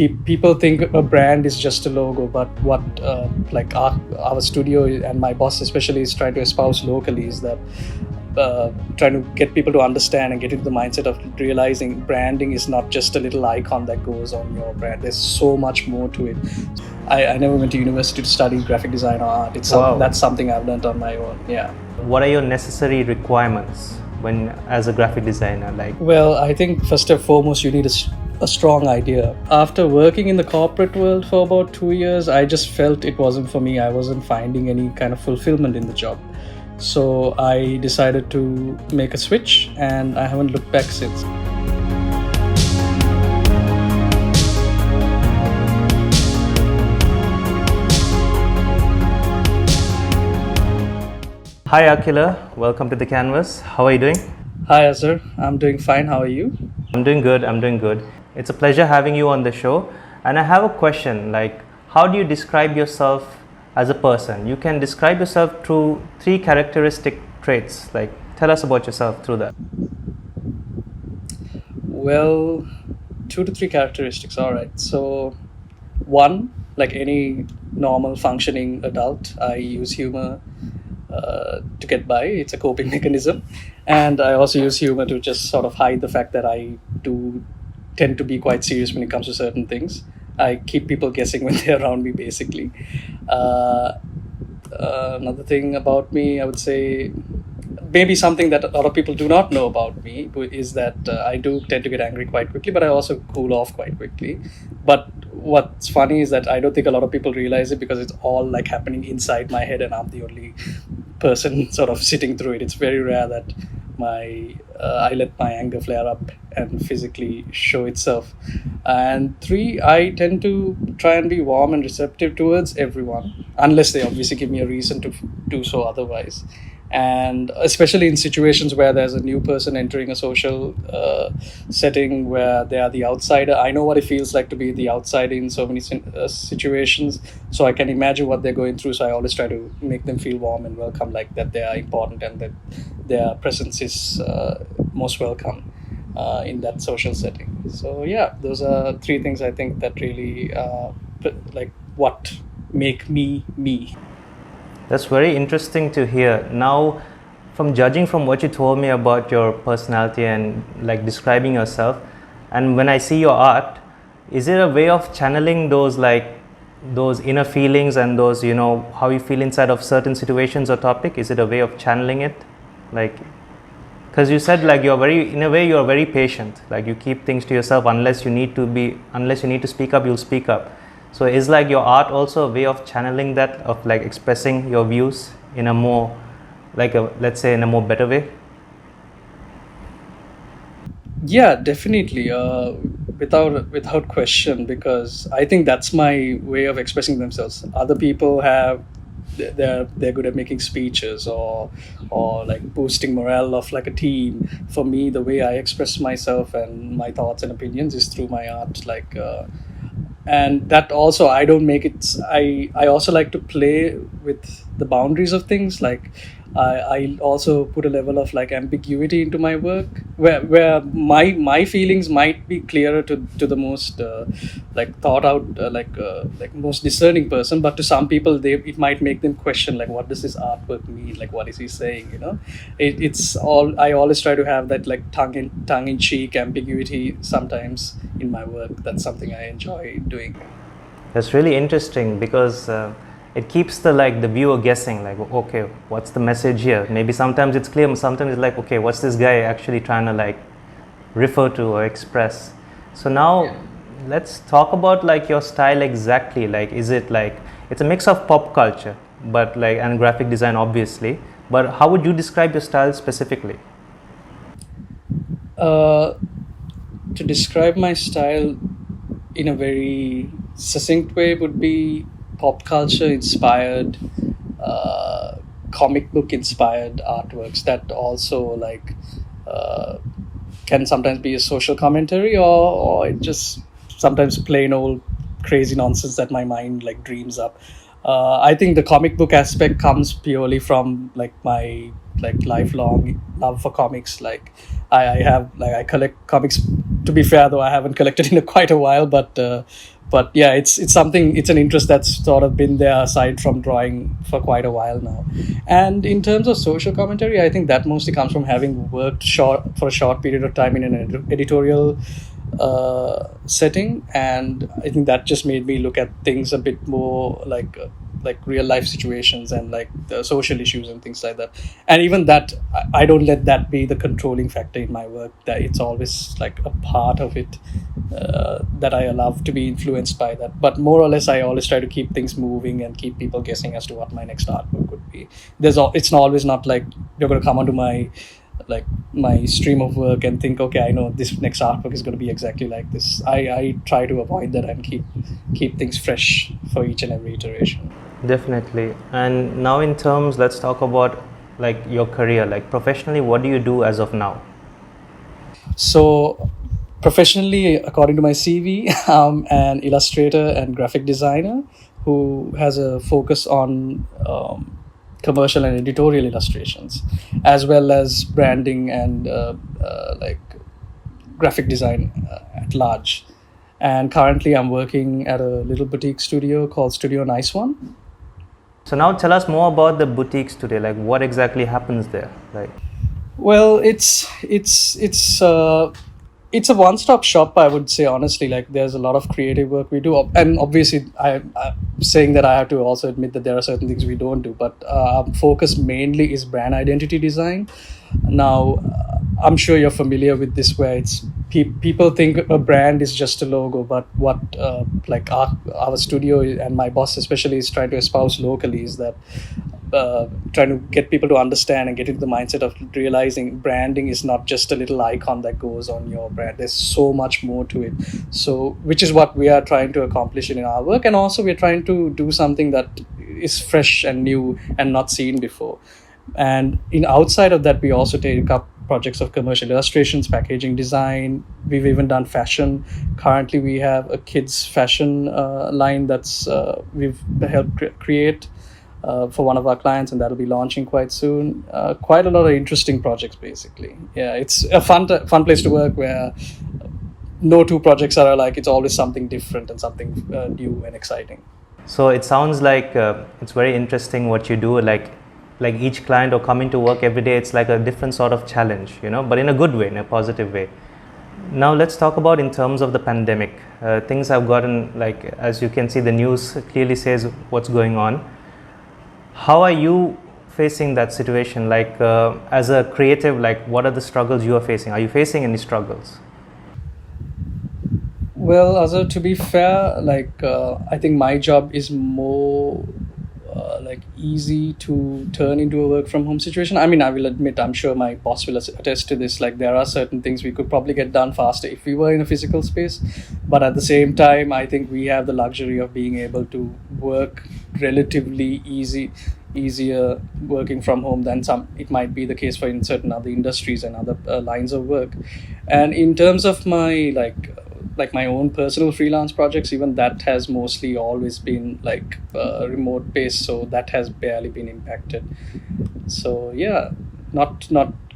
people think a brand is just a logo, but what like our studio and my boss especially is trying to espouse locally is that trying to get people to understand and get into the mindset of realizing branding is not just a little icon that goes on your brand. There's so much more to it. I never went to university to study graphic design or art. That's something I've learned on my own. Yeah. What are your necessary requirements when as a graphic designer? Well, I think first and foremost you need a strong idea. After working in the corporate world for about 2 years, I just felt it wasn't for me. I wasn't finding any kind of fulfillment in the job. So I decided to make a switch, and I haven't looked back since. Hi Akila, welcome to the canvas. How are you doing? Hi Azhar, I'm doing fine. How are you? I'm doing good. It's a pleasure having you on the show. And I have a question, how do you describe yourself as a person? You can describe yourself through 3 characteristic traits. Tell us about yourself through that. Well, 2 to 3 characteristics. All right. So 1, like any normal functioning adult, I use humor to get by. It's a coping mechanism. And I also use humor to just sort of hide the fact that I do tend to be quite serious when it comes to certain things. I keep people guessing when they're around me, basically. Another thing about me, I would say, maybe something that a lot of people do not know about me is that I do tend to get angry quite quickly, but I also cool off quite quickly. But what's funny is that I don't think a lot of people realize it because it's all happening inside my head and I'm the only person sort of sitting through it. It's very rare that I let my anger flare up and physically show itself. And 3, I tend to try and be warm and receptive towards everyone, unless they obviously give me a reason to do so otherwise. And especially in situations where there's a new person entering a social setting where they are the outsider, I know what it feels like to be the outsider in so many situations, so I can imagine what they're going through. So I always try to make them feel warm and welcome, like that they are important and that their presence is most welcome in that social setting. So yeah, those are 3 things I think that really what make me me. That's very interesting to hear. Now, from judging from what you told me about your personality and describing yourself, and when I see your art, is it a way of channeling those inner feelings and those, how you feel inside of certain situations or topic? Is it a way of channeling it? Because you said you're very patient. You keep things to yourself unless you need to speak up, you'll speak up. So is your art also a way of channeling that, of expressing your views in a more, let's say in a more better way? Yeah, definitely. Without question, because I think that's my way of expressing themselves. Other people they're good at making speeches or boosting morale of a team. For me, the way I express myself and my thoughts and opinions is through my art. And that also, I don't make it. I also like to play with the boundaries of things. I also put a level of ambiguity into my work, where my feelings might be clearer to the most thought out most discerning person, but to some people it might make them question what does this artwork mean, what is he saying, it's all. I always try to have that tongue in cheek ambiguity sometimes in my work. That's something I enjoy doing. That's really interesting because it keeps the viewer guessing, okay, what's the message here? Maybe sometimes it's clear, sometimes it's okay, what's this guy actually trying to refer to or express? So now let's talk about your style exactly. Is it it's a mix of pop culture but and graphic design obviously, but how would you describe your style specifically? To describe my style in a very succinct way would be pop culture inspired, comic book inspired artworks that also can sometimes be a social commentary or it just sometimes plain old crazy nonsense that my mind dreams up. I think the comic book aspect comes purely from my lifelong love for comics. I collect comics To be fair, though, I haven't collected in quite a while, but yeah, it's something. It's an interest that's sort of been there aside from drawing for quite a while now. And in terms of social commentary, I think that mostly comes from having worked for a short period of time in an editorial setting, and I think that just made me look at things a bit more like real life situations and like the social issues and things like that. And even that, I don't let that be the controlling factor in my work. That it's always like a part of it that I allow to be influenced by that. But more or less, I always try to keep things moving and keep people guessing as to what my next artwork would be. It's not always not like you're going to come onto my stream of work and think, okay, I know this next artwork is going to be exactly like this. I try to avoid that and keep things fresh for each and every iteration. Definitely. And now in terms, let's talk about like your career, like professionally, what do you do as of now? So professionally, according to my CV, I'm an illustrator and graphic designer who has a focus on commercial and editorial illustrations, as well as branding and like graphic design at large. And currently, I'm working at a little boutique studio called Studio Nice One. So now tell us more about the boutique studio, like what exactly happens there? Like, Well, it's a one-stop shop, I would say, honestly. Like, there's a lot of creative work we do, and obviously I'm saying that I have to also admit that there are certain things we don't do, but our focus mainly is brand identity design. Now, I'm sure you're familiar with this, where it's people think a brand is just a logo, but what like our studio and my boss especially is trying to espouse locally is that trying to get people to understand and get into the mindset of realizing branding is not just a little icon that goes on your brand. There's so much more to it. So, which is what we are trying to accomplish in our work, and also we're trying to do something that is fresh and new and not seen before. And in outside of that, we also take up projects of commercial illustrations, packaging design. We've even done fashion. Currently, we have a kids fashion line that's we've helped create for one of our clients, and that'll be launching quite soon. Quite a lot of interesting projects, basically. Yeah, it's a fun place to work where no two projects are alike. It's always something different and something new and exciting. so it sounds like it's very interesting what you do. Like each client or coming to work every day, it's like a different sort of challenge, you know, but in a good way, in a positive way. Now let's talk about in terms of the pandemic. Things have gotten, like, as you can see, the news clearly says what's going on. How are you facing that situation? Like as a creative, like what are the struggles you are facing? Are you facing any struggles? Well, Azhar, to be fair, like I think my job is more like easy to turn into a work from home situation. I mean, I will admit, I'm sure my boss will attest to this. Like, there are certain things we could probably get done faster if we were in a physical space, but at the same time, I think we have the luxury of being able to work relatively easier working from home than it might be the case for in certain other industries and other lines of work. And in terms of my like my own personal freelance projects, even that has mostly always been like remote based, so that has barely been impacted. So yeah, not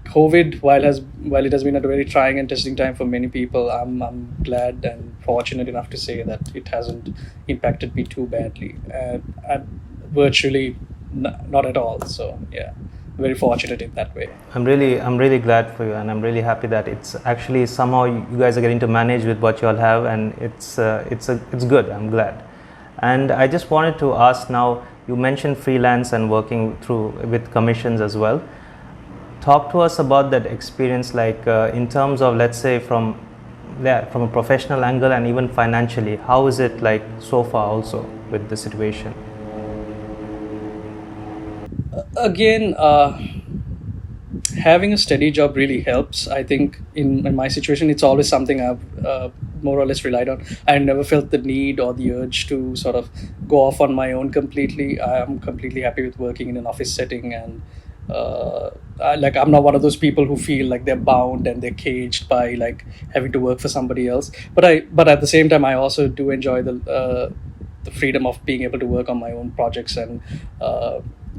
COVID, while it has been a very trying and testing time for many people, I'm glad and fortunate enough to say that it hasn't impacted me too badly, and virtually not at all. So yeah, very fortunate in that way. I'm really glad for you, and I'm really happy that it's actually somehow you guys are getting to manage with what you all have, and it's good. I'm glad. And I just wanted to ask now, you mentioned freelance and working through with commissions as well. Talk to us about that experience, like in terms of, let's say, from a professional angle and even financially. How is it like so far also with the situation? Again, having a steady job really helps. I think in my situation, it's always something I've more or less relied on. I never felt the need or the urge to sort of go off on my own completely. I'm completely happy with working in an office setting, and I'm not one of those people who feel like they're bound and they're caged by like having to work for somebody else. But at the same time, I also do enjoy the freedom of being able to work on my own projects and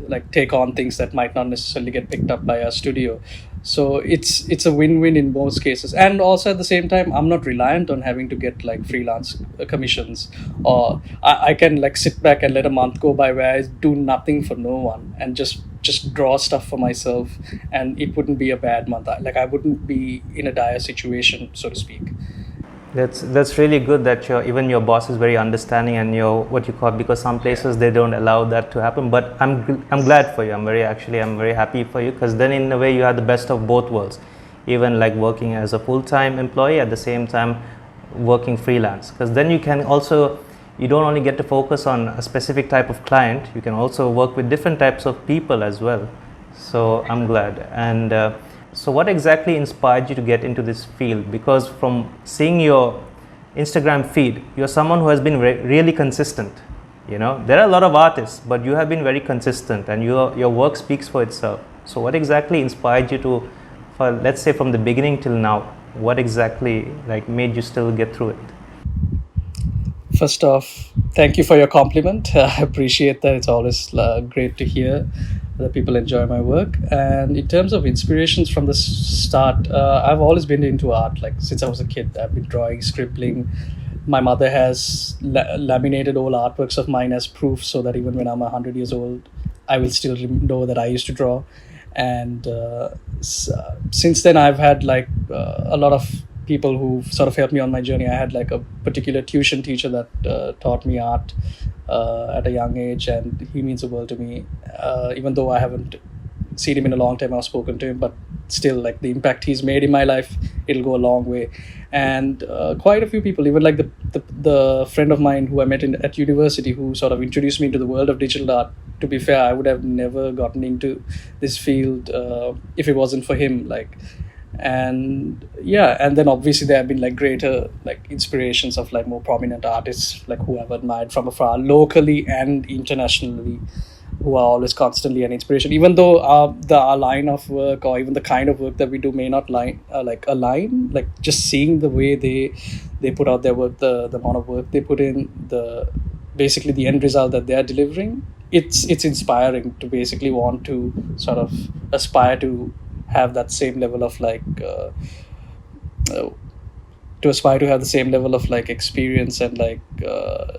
like take on things that might not necessarily get picked up by our studio. So it's a win-win in most cases. And also at the same time, I'm not reliant on having to get like freelance commissions, or I can like sit back and let a month go by where I do nothing for no one and just draw stuff for myself, and it wouldn't be a bad month. Like I wouldn't be in a dire situation, so to speak. That's really good that even your boss is very understanding, and your what you call, because some places they don't allow that to happen. But I'm glad for you. I'm very happy for you, because then in a way you have the best of both worlds, even like working as a full-time employee at the same time working freelance, because then you can also, you don't only get to focus on a specific type of client, you can also work with different types of people as well. So I'm glad. And so what exactly inspired you to get into this field? Because from seeing your Instagram feed, you're someone who has been really consistent. You know, there are a lot of artists, but you have been very consistent, and your work speaks for itself. So what exactly inspired you to, for let's say from the beginning till now, what exactly like made you still get through it? First off, thank you for your compliment. I appreciate that. It's always great to hear that people enjoy my work. And in terms of inspirations from the start, I've always been into art. Like since I was a kid, I've been drawing, scribbling. My mother has laminated all artworks of mine as proof, so that even when I'm 100 years old, I will still know that I used to draw. And since then, I've had like a lot of people who sort of helped me on my journey. I had like a particular tuition teacher that taught me art at a young age, and he means the world to me. Even though I haven't seen him in a long time, I've spoken to him, but still, like the impact he's made in my life, it'll go a long way. And quite a few people, even like the friend of mine who I met at university, who sort of introduced me into the world of digital art. To be fair, I would have never gotten into this field if it wasn't for him. Like, and yeah, and then obviously there have been like greater like inspirations of like more prominent artists like who I've admired from afar, locally and internationally, who are always constantly an inspiration, even though our line of work or even the kind of work that we do may not like align. Like just seeing the way they put out their work, the amount of work they put in, the basically the end result that they are delivering, it's inspiring to basically want to sort of aspire to have that same level of like to aspire to have the same level of like experience and like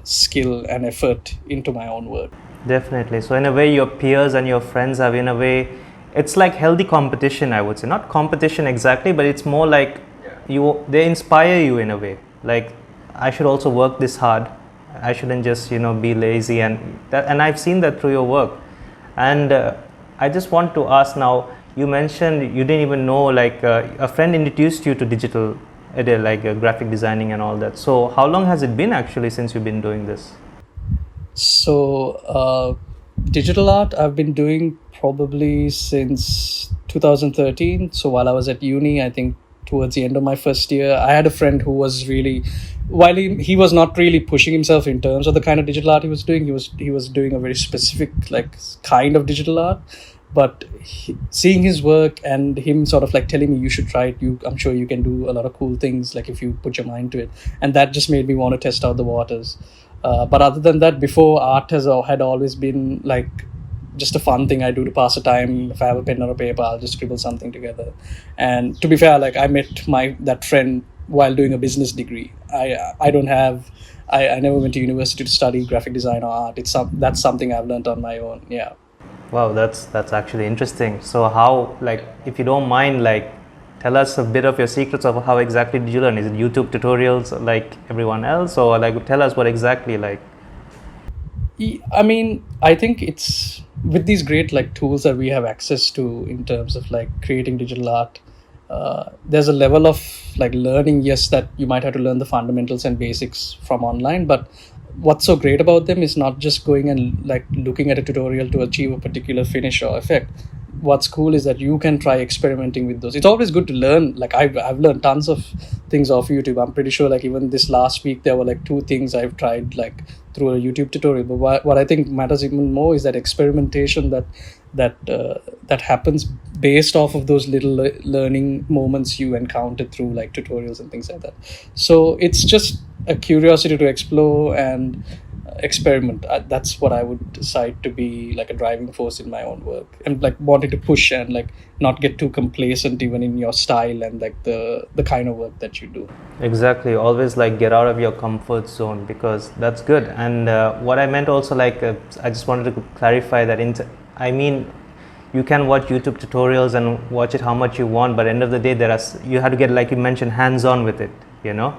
skill and effort into my own work. Definitely. So in a way, your peers and your friends have, in a way, it's like healthy competition, I would say. Not competition exactly, but it's more like they inspire you in a way. Like, I should also work this hard. I shouldn't just, be lazy, and I've seen that through your work. And I just want to ask now, you mentioned you didn't even know, like a friend introduced you to digital, like graphic designing and all that. So how long has it been actually since you've been doing this? So digital art I've been doing probably since 2013. So while I was at uni, I think towards the end of my first year, I had a friend who was really, while he was not really pushing himself in terms of the kind of digital art he was doing, he was doing a very specific like kind of digital art. But seeing his work and him sort of like telling me, you should try it, I'm sure you can do a lot of cool things like if you put your mind to it, and that just made me want to test out the waters. But other than that, before, art had always been like just a fun thing I do to pass the time. If I have a pen or a paper, I'll just scribble something together. And to be fair, like I met that friend while doing a business degree. I never went to university to study graphic design or art. That's something I've learned on my own. Yeah. Wow, that's actually interesting. So how, like, if you don't mind, like, tell us a bit of your secrets of how exactly did you learn? Is it YouTube tutorials like everyone else, or like tell us what exactly like? I mean, I think it's with these great like tools that we have access to in terms of like creating digital art. There's a level of like learning, yes, that you might have to learn the fundamentals and basics from online, but what's so great about them is not just going and like looking at a tutorial to achieve a particular finish or effect. What's cool is that you can try experimenting with those. It's always good to learn. Like I've learned tons of things off YouTube. I'm pretty sure like even this last week there were like 2 things I've tried like through a YouTube tutorial. But what I think matters even more is that experimentation that happens based off of those little learning moments you encountered through like tutorials and things like that. So it's just a curiosity to explore and experiment. That's what I would decide to be like a driving force in my own work, and like wanting to push and like not get too complacent even in your style and like the kind of work that you do. Exactly. Always like get out of your comfort zone, because that's good. And what I meant also, like, I just wanted to clarify that. I mean, you can watch YouTube tutorials and watch it how much you want, but at the end of the day, you have to get, like you mentioned, hands on with it. You know,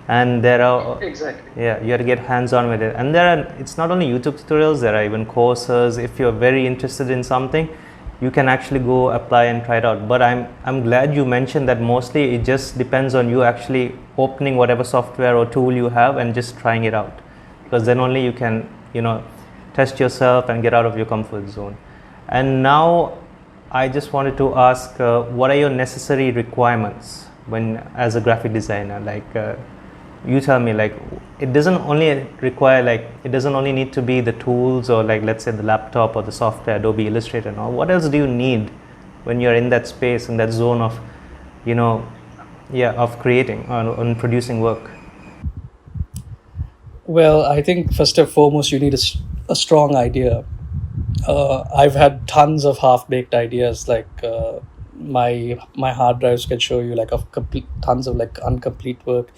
and there are Exactly. yeah, you have to get hands on with it. And there are, it's not only YouTube tutorials, there are even courses. If you're very interested in something, you can actually go apply and try it out. But I'm glad you mentioned that mostly it just depends on you actually opening whatever software or tool you have and just trying it out, because then only you can, test yourself and get out of your comfort zone. And now I just wanted to ask, what are your necessary requirements when as a graphic designer? Like, you tell me, like, it doesn't only require, like, it doesn't only need to be the tools, or like, let's say the laptop or the software, Adobe Illustrator and all. What else do you need when you're in that space, in that zone of, you know yeah, of creating on producing work? Well, I think first and foremost you need a strong idea. I've had tons of half-baked ideas. Like my hard drives can show you like of complete tons of like incomplete work,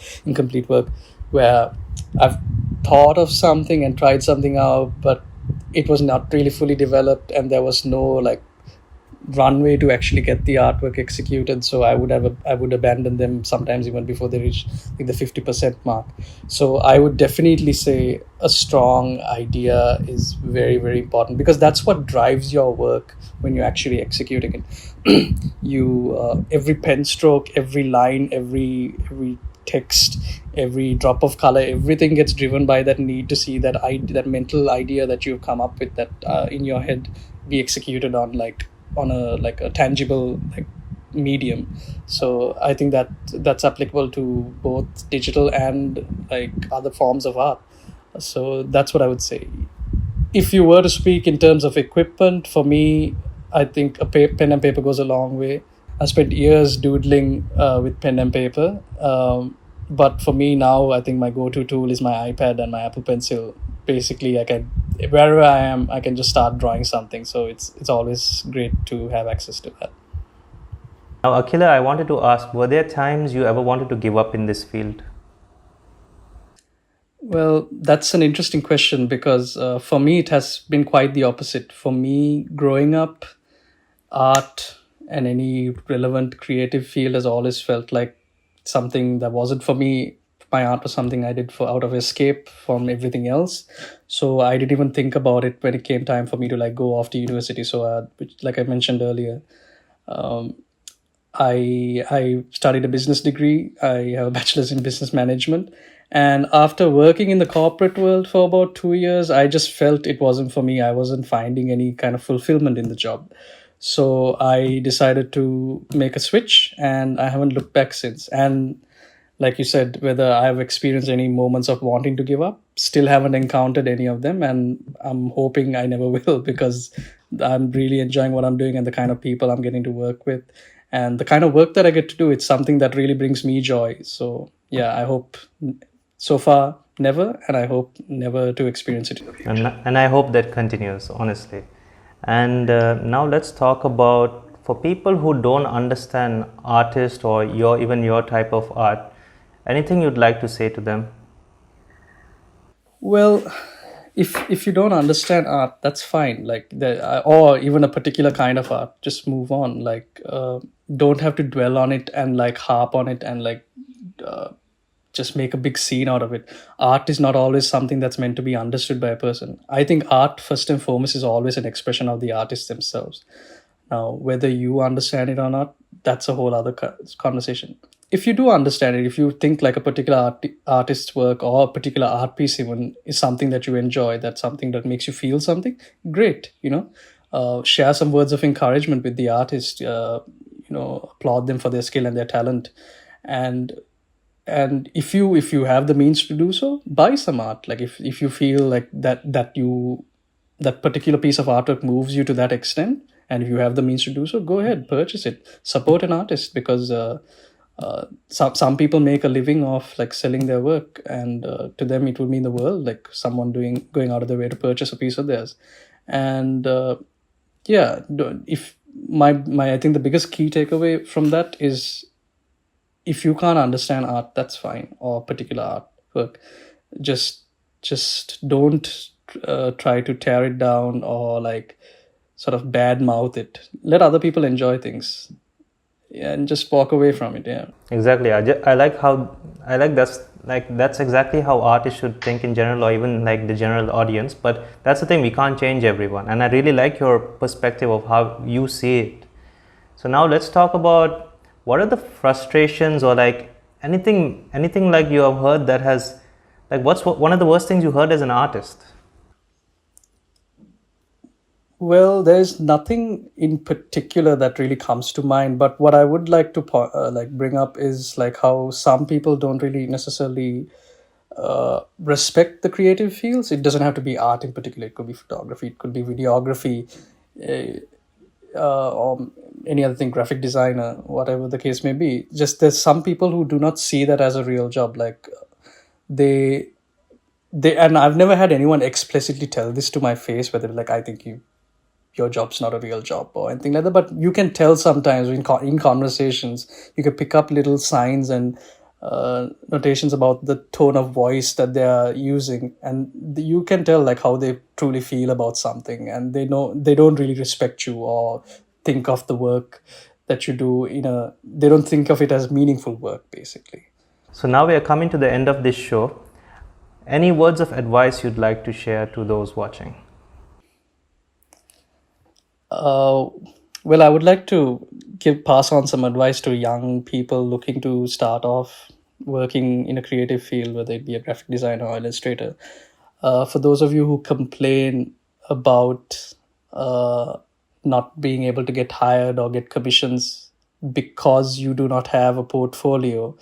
where I've thought of something and tried something out, but it was not really fully developed, and there was no like runway to actually get the artwork executed. So I would abandon them sometimes even before they reach like the 50% mark. So I would definitely say a strong idea is very, very important, because that's what drives your work when you're actually executing it. You every pen stroke, every line, every text, every drop of color, everything gets driven by that need to see that mental idea that you've come up with, that in your head, be executed on like on a tangible like medium. So I think that that's applicable to both digital and like other forms of art. So that's what I would say. If you were to speak in terms of equipment, for me, I think pen and paper goes a long way. I spent years doodling with pen and paper. But for me now, I think my go-to tool is my iPad and my Apple Pencil. Basically, I can, wherever I am, I can just start drawing something. So it's always great to have access to that. Now, Akila, I wanted to ask, were there times you ever wanted to give up in this field? Well, that's an interesting question, because for me, it has been quite the opposite. For me, growing up, art and any relevant creative field has always felt like something that wasn't for me. My art was something I did for out of escape from everything else. So I didn't even think about it when it came time for me to like go off to university. So which, like I mentioned earlier, um, I studied a business degree. I have a bachelor's in business management. And after working in the corporate world for about 2 years, I just felt it wasn't for me. I wasn't finding any kind of fulfillment in the job. So I decided to make a switch, and I haven't looked back since. And like you said, whether I've experienced any moments of wanting to give up, still haven't encountered any of them. And I'm hoping I never will, because I'm really enjoying what I'm doing and the kind of people I'm getting to work with and the kind of work that I get to do. It's something that really brings me joy. So yeah, I hope so far never, and I hope never to experience it in the future. And I hope that continues, honestly. And now let's talk about, for people who don't understand artist or even your type of art, anything you'd like to say to them? Well, if you don't understand art, that's fine. Like or even a particular kind of art, just move on. Like don't have to dwell on it and like harp on it and like uh, just make a big scene out of it. Art is not always something that's meant to be understood by a person. I think art, first and foremost, is always an expression of the artists themselves. Now, whether you understand it or not, that's a whole other conversation. If you do understand it, if you think like a particular artist's work or a particular art piece even is something that you enjoy, that's something that makes you feel something, great. Share some words of encouragement with the artist. Applaud them for their skill and their talent, and if you have the means to do so, buy some art. Like if you feel like that particular piece of artwork moves you to that extent, and if you have the means to do so, go ahead, purchase it, support an artist, because Some people make a living off like selling their work, and to them it would mean the world, like someone going out of their way to purchase a piece of theirs. And yeah, if my I think the biggest key takeaway from that is, if you can't understand art, that's fine, or particular artwork, just don't try to tear it down or like sort of bad mouth it. Let other people enjoy things, yeah, and just walk away from it. Yeah. Exactly. I like how I like that's exactly how artists should think in general, or even like the general audience. But that's the thing, we can't change everyone, and I really like your perspective of how you see it. So now let's talk about what are the frustrations, or like anything like you have heard that has, like, what's one of the worst things you heard as an artist? Well, there's nothing in particular that really comes to mind, but what I would like to like bring up is like how some people don't really necessarily respect the creative fields. It doesn't have to be art in particular. It could be photography, it could be videography, or any other thing, graphic designer, whatever the case may be. Just there's some people who do not see that as a real job. Like they and I've never had anyone explicitly tell this to my face, whether like, I think your job's not a real job or anything like that, but you can tell sometimes in conversations. You can pick up little signs and notations about the tone of voice that they are using, and you can tell like how they truly feel about something, and they don't really respect you or think of the work that you do they don't think of it as meaningful work, basically. So now we are coming to the end of this show. Any words of advice you'd like to share to those watching? Well, I would like to pass on some advice to young people looking to start off working in a creative field, whether it be a graphic designer or illustrator. For those of you who complain about not being able to get hired or get commissions because you do not have a portfolio,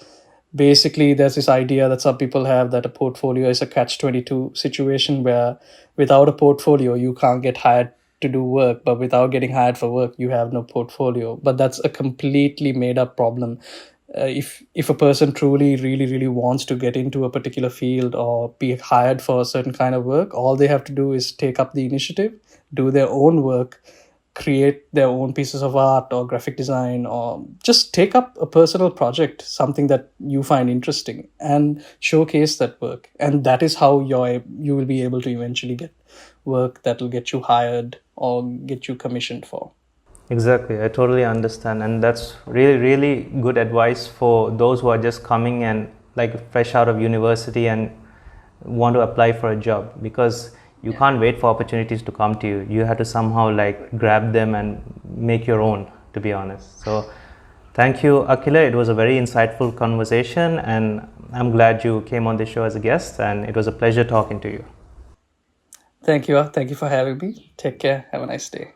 basically there's this idea that some people have that a portfolio is a catch-22 situation, where without a portfolio you can't get hired to do work, but without getting hired for work you have no portfolio. But that's a completely made up problem. If a person truly really wants to get into a particular field or be hired for a certain kind of work, all they have to do is take up the initiative, do their own work, create their own pieces of art or graphic design, or just take up a personal project, something that you find interesting, and showcase that work. And that is how you will be able to eventually get work that will get you hired or get you commissioned for. Exactly, I totally understand, and that's really good advice for those who are just coming and like fresh out of university and want to apply for a job, because you can't wait for opportunities to come to you. You have to somehow like grab them and make your own, to be honest. So thank you, Akila. It was a very insightful conversation, and I'm glad you came on the show as a guest, and it was a pleasure talking to you. Thank you for having me. Take care. Have a nice day.